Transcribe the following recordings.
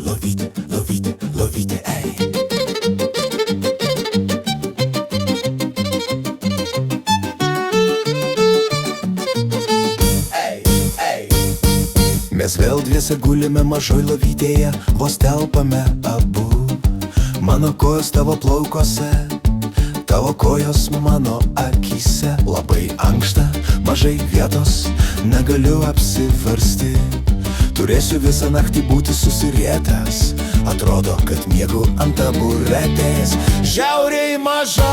Lovytė, lovytė, lovytė, ei. Mes vėl dviese gulime mažoj lovytėje, vos telpame abu. Mano kojos tavo plaukose, tavo kojos mano akyse. Labai ankšta, mažai vietos, negaliu apsiversti. Turėsiu visą naktį būti susirietęs, atrodo, kad miegu ant taburetės. Žiauriai maža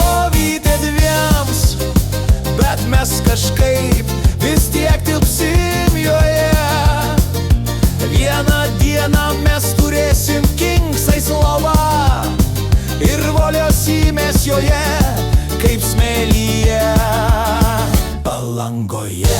lovytė dviems, bet mes kažkaip vis tiek tilpsim joje. Vieną dieną mes turėsim king size lovą ir voliosimės joje kaip smėlyje Palangoje.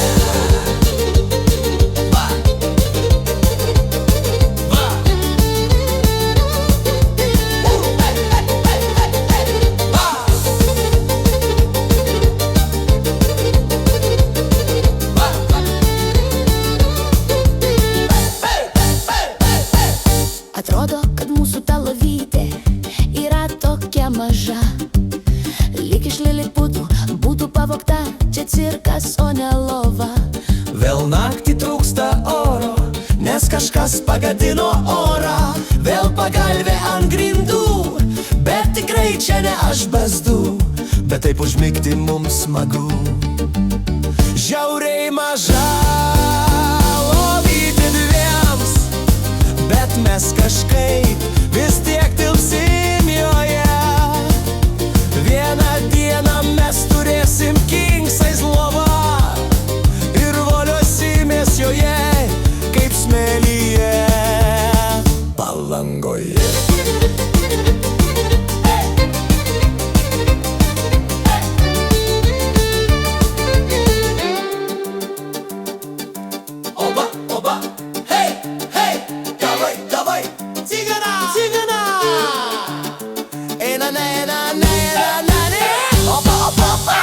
Atrodo, kad mūsų ta lovytė yra tokia maža, lyg iš liliputų būtų pavogta, čia cirkas, o ne lova. Vėl naktį trūksta oro, nes kažkas pagadino orą. Vėl pagalvė ant grindų, bet tikrai čia ne aš bazdu. Bet taip užmigti mums smagu. Žiauriai maža lovytė dviems, bet mes kažkaip vis tiek tilpsim joje. Vieną dieną mes turėsim king size lovą ir voliosimės joje kaip smėlyje Palangoje. Oba, oba, hei, hei, davai, davai, cigana, cigana. Ena, nena, nena, nena, oba, oba, oba.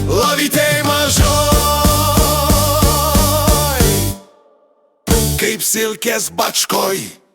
Lovytėj mažoj, kaip silkės bačkoj.